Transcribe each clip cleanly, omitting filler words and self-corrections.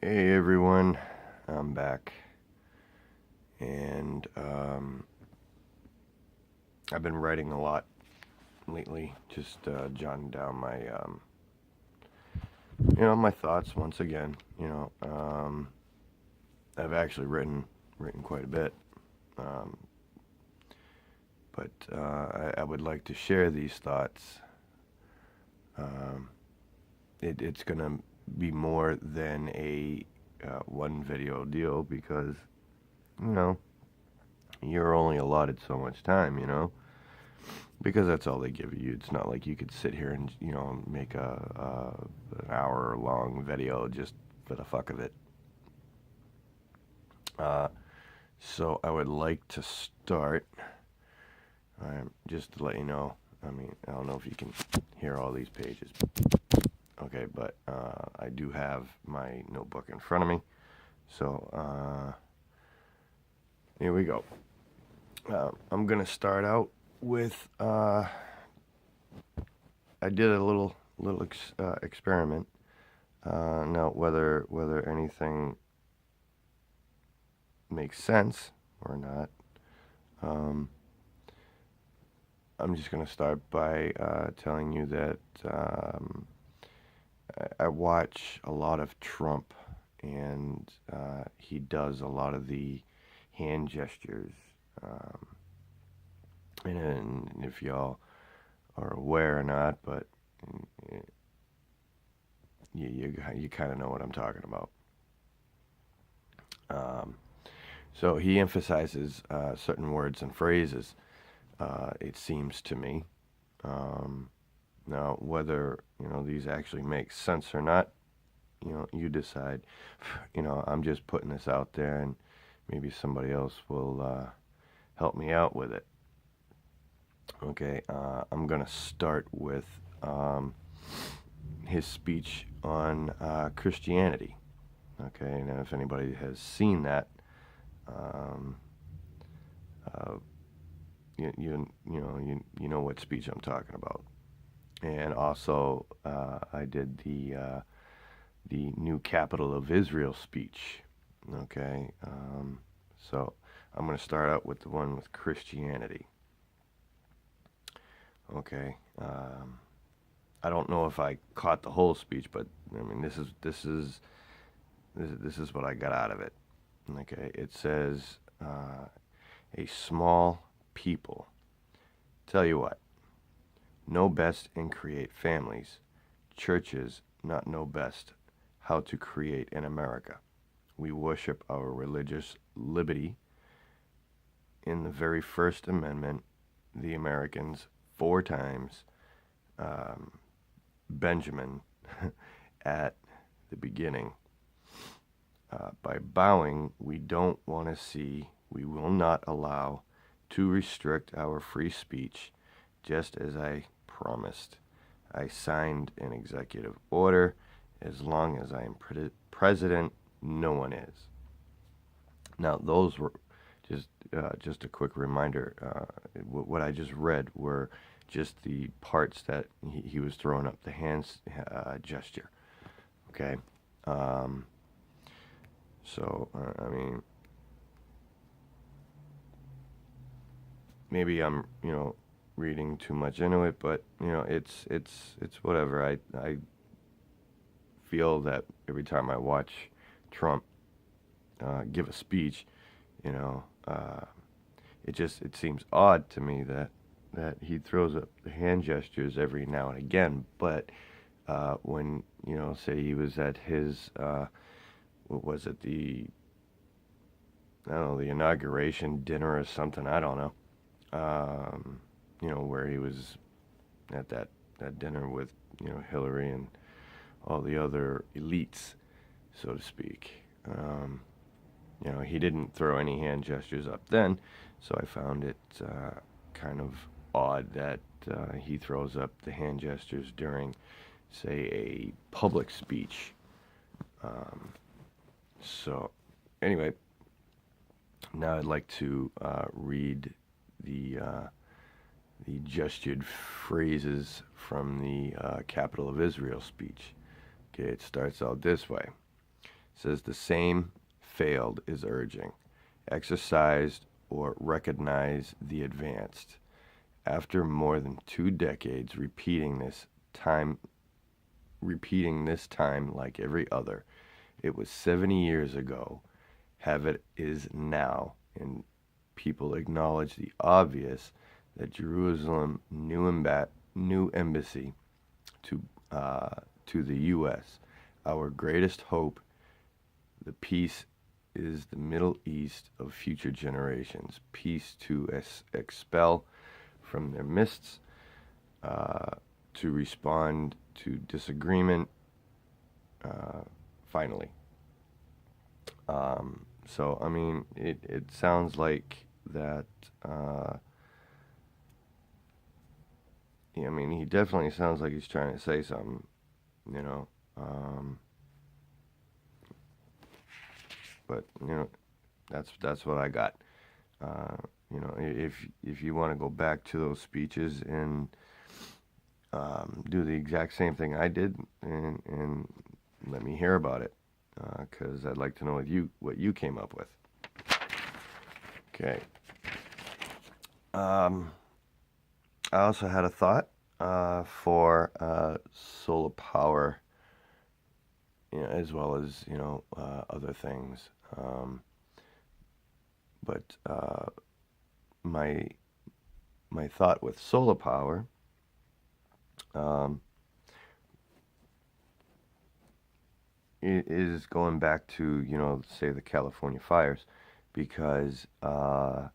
Hey everyone, I'm back, and I've been writing a lot lately, just jotting down my thoughts once again. I've actually written quite a bit, um, but I would like to share these thoughts. Um, it's gonna be more than a one video deal because you know you're only allotted so much time. Because that's all they give you. It's not like you could sit here and make an hour long video just for the fuck of it. Uh, so I would like to start. Just to let you know. I mean, I don't know if you can hear all these pages. Okay, but I do have my notebook in front of me. So here we go. I'm gonna start out with I did a little experiment. Now, whether anything makes sense or not, um, I'm just gonna start by telling you that I watch a lot of Trump, and he does a lot of the hand gestures. Um, and if y'all are aware or not, but you kind of know what I'm talking about. Um, so he emphasizes certain words and phrases. It seems to me. Um, Now, whether these actually make sense or not, you decide. I'm just putting this out there, and maybe somebody else will help me out with it. Okay, I'm gonna start with his speech on Christianity. Okay, now if anybody has seen that, um, uh, you know what speech I'm talking about. And also, I did the new capital of Israel speech. Okay, so I'm going to start out with the one with Christianity. Okay, I don't know if I caught the whole speech, but I mean this is what I got out of it. Okay, it says a small people. Tell you what, know best and create families. Churches not know best how to create in America. We worship our religious liberty. In the very First Amendment, the Americans 4 times, um, Benjamin at the beginning. By bowing, we don't want to see, we will not allow to restrict our free speech, just as I promised. I signed an executive order. As long as I am president, no one is. Now, those were just a quick reminder. What I just read were just the parts that he was throwing up the hands gesture. Okay. Um, I mean, maybe I'm reading too much into it, but it's whatever. I feel that every time I watch Trump give a speech, you know, uh, it seems odd to me that he throws up the hand gestures every now and again, but when say he was at his what was it, the I don't know, the inauguration dinner or something, I don't know, where he was at that dinner with Hillary and all the other elites, so to speak. He didn't throw any hand gestures up then, so I found it kind of odd that he throws up the hand gestures during, say, a public speech. So, anyway, now I'd like to read the gestured phrases from the capital of Israel speech. Okay, it starts out this way. says the same failed is urging, exercised or recognize the advanced. After more than 2 decades repeating this time like every other, it was 70 years ago, have it is now, and people acknowledge the obvious that Jerusalem new embassy to the U.S. Our greatest hope, the peace is the Middle East of future generations. Peace to expel from their midst, to respond to disagreement, finally. So, I mean, it sounds like that, I mean, he definitely sounds like he's trying to say something, you know. But, that's what I got. If you want to go back to those speeches and do the exact same thing I did, and let me hear about it, because I'd like to know what you came up with. Okay. I also had a thought for solar power, as well as other things. But my thought with solar power, is going back to say the California fires, because I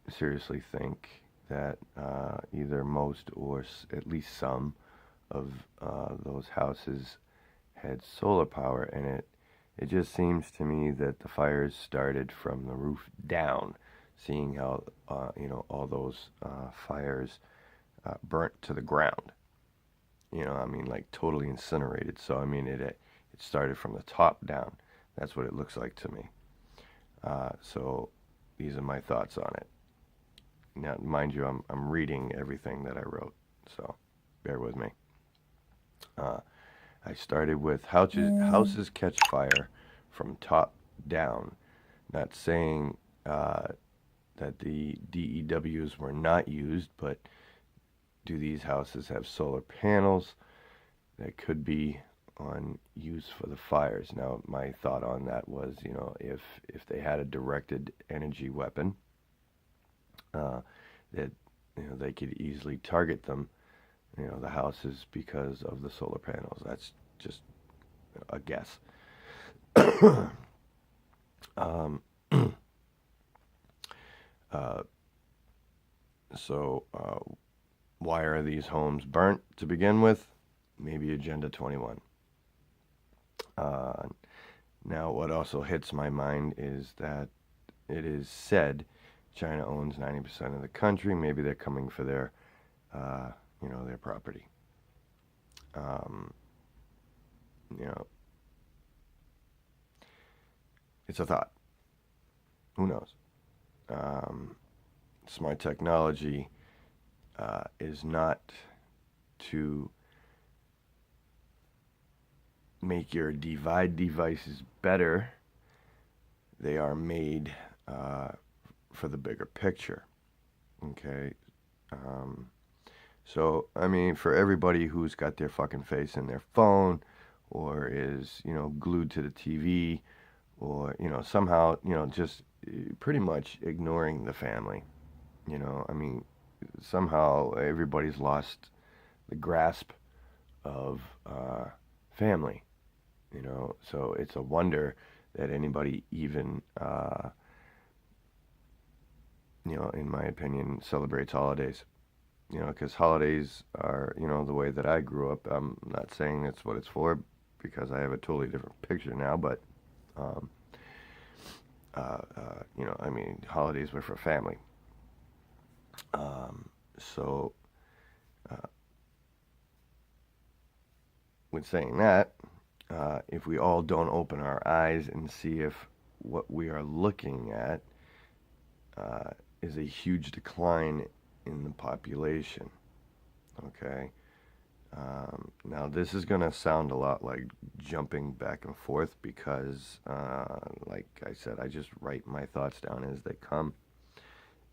seriously think that either most or at least some of those houses had solar power, and it just seems to me that the fires started from the roof down, seeing how all those fires burnt to the ground. I mean, like totally incinerated. So I mean, it started from the top down. That's what it looks like to me. So these are my thoughts on it. Now, mind you, I'm reading everything that I wrote, so bear with me. I started with houses catch fire from top down, not saying that the DEWs were not used, but do these houses have solar panels that could be on use for the fires? Now, my thought on that was, if they had a directed energy weapon, that they could easily target them, the houses, because of the solar panels. That's just a guess. So why are these homes burnt to begin with? Maybe Agenda 21. Now, what also hits my mind is that it is said China owns 90% of the country. Maybe they're coming for their property. It's a thought. Who knows? Smart technology is not to make your divide devices better. They are made for the bigger picture. Okay? So, I mean, for everybody who's got their fucking face in their phone, or is, glued to the TV, or, somehow, just pretty much ignoring the family. I mean, somehow everybody's lost the grasp of family, so it's a wonder that anybody even, in my opinion, celebrates holidays. Because holidays are, the way that I grew up. I'm not saying that's what it's for, because I have a totally different picture now, but, I mean, holidays were for family. So, with saying that, if we all don't open our eyes and see if what we are looking at is a huge decline in the population, okay? Now, this is going to sound a lot like jumping back and forth because, like I said, I just write my thoughts down as they come.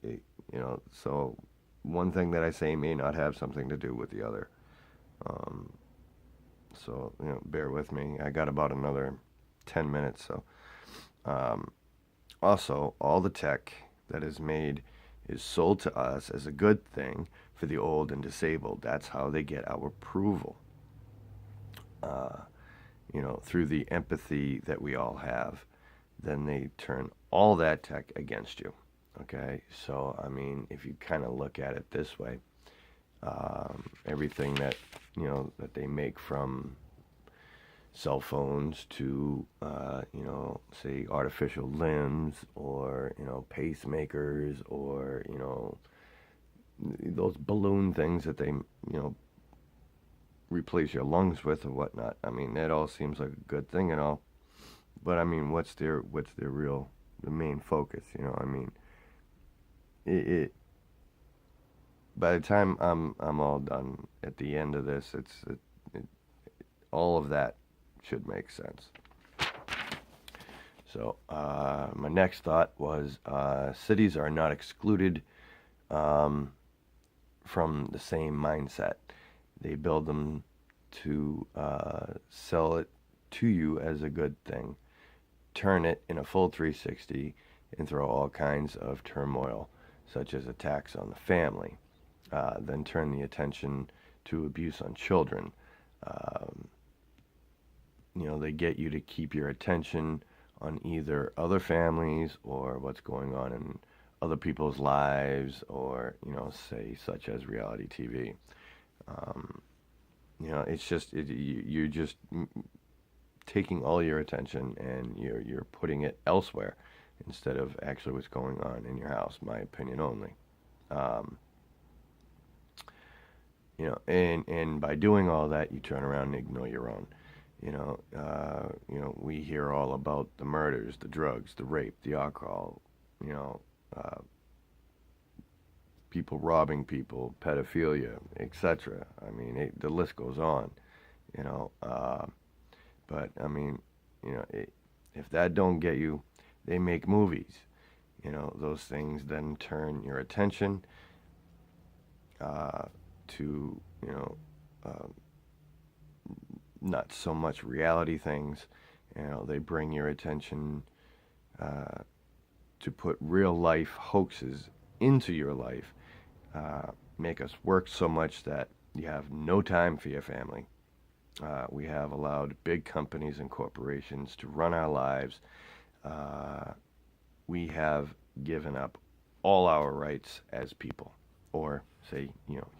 It, so one thing that I say may not have something to do with the other. Um, so, bear with me. I got about another 10 minutes. So, um, also, all the tech that is made is sold to us as a good thing for the old and disabled. That's how they get our approval. Uh, through the empathy that we all have, then they turn all that tech against you. Okay, so I mean, if you kind of look at it this way, everything that that they make from cell phones to say artificial limbs or pacemakers or those balloon things that they replace your lungs with or whatnot. I mean, that all seems like a good thing and all, but I mean, what's their the main focus? I mean, it by the time I'm all done at the end of this, it all of that should make sense. So my next thought was cities are not excluded from the same mindset. They build them to sell it to you as a good thing, turn it in a full 360, and throw all kinds of turmoil, such as attacks on the family. Then turn the attention to abuse on children. Um, they get you to keep your attention on either other families or what's going on in other people's lives, or say such as reality TV. Um, it's just you're just taking all your attention and you're putting it elsewhere instead of actually what's going on in your house. My opinion only. Um, and by doing all that, you turn around and ignore your own. We hear all about the murders, the drugs, the rape, the alcohol, uh, people robbing people, pedophilia, etc. I mean, the list goes on, you know. But I mean, if that don't get you, they make movies. Those things then turn your attention to, uh, not so much reality things. They bring your attention to put real life hoaxes into your life, make us work so much that you have no time for your family. We have allowed big companies and corporations to run our lives. We have given up all our rights as people, or say,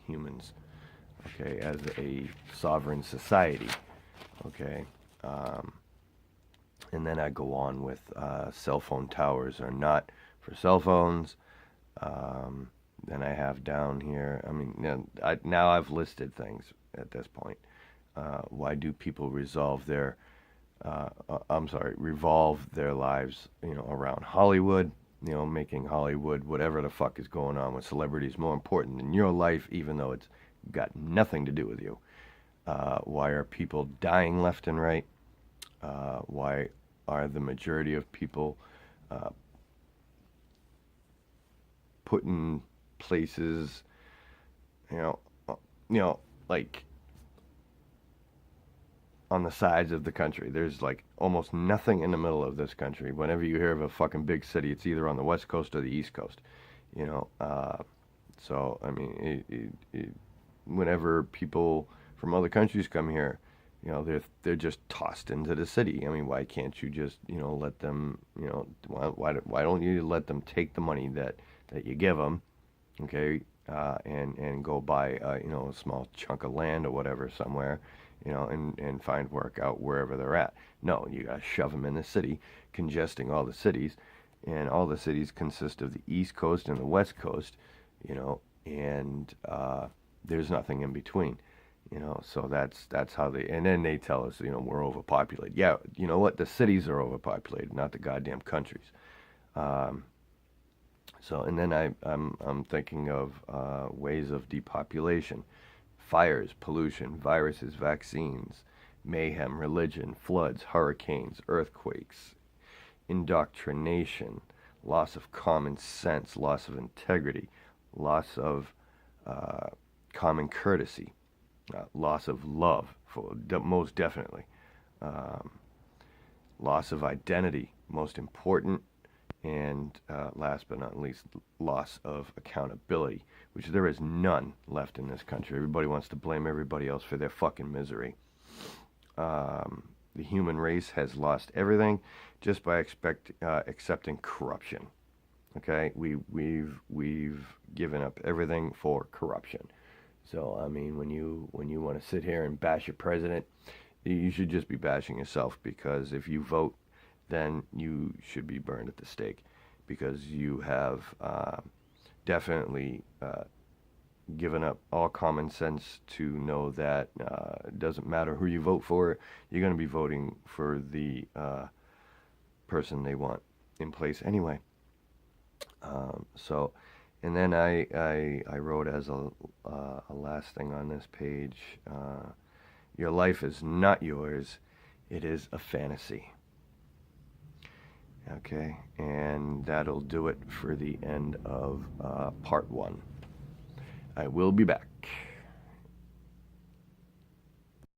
humans, okay, as a sovereign society, okay. And then I go on with cell phone towers are not for cell phones. Then I have down here, I mean, now I've listed things at this point. Why do people revolve their lives, around Hollywood, making Hollywood, whatever the fuck is going on with celebrities, more important than your life, even though it's got nothing to do with you. Why are people dying left and right? Why are the majority of people put in places, like on the sides of the country? There's like almost nothing in the middle of this country. Whenever you hear of a fucking big city, it's either on the West Coast or the East Coast. So I mean, whenever people from other countries come here, they're just tossed into the city. I mean, why can't you just let them, why don't you let them take the money that you give them, okay, and go buy a small chunk of land or whatever somewhere, and find work out wherever they're at. No, you gotta shove them in the city, congesting all the cities, and all the cities consist of the East Coast and the West Coast, and there's nothing in between. So that's how they, and then they tell us, we're overpopulated. Yeah, you know what? The cities are overpopulated, not the goddamn countries. So, and then I'm thinking of ways of depopulation: fires, pollution, viruses, vaccines, mayhem, religion, floods, hurricanes, earthquakes, indoctrination, loss of common sense, loss of integrity, loss of common courtesy, loss of love, most definitely, um, loss of identity, most important, and last but not least, loss of accountability, which there is none left in this country. Everybody wants to blame everybody else for their fucking misery. The human race has lost everything just by accepting corruption. Okay, we've given up everything for corruption. So I mean, when you want to sit here and bash your president, you should just be bashing yourself, because if you vote, then you should be burned at the stake, because you have definitely given up all common sense to know that it doesn't matter who you vote for, you're going to be voting for the person they want in place anyway. So, and then I wrote as a last thing on this page, your life is not yours, it is a fantasy. Okay, and that'll do it for the end of part 1. I will be back.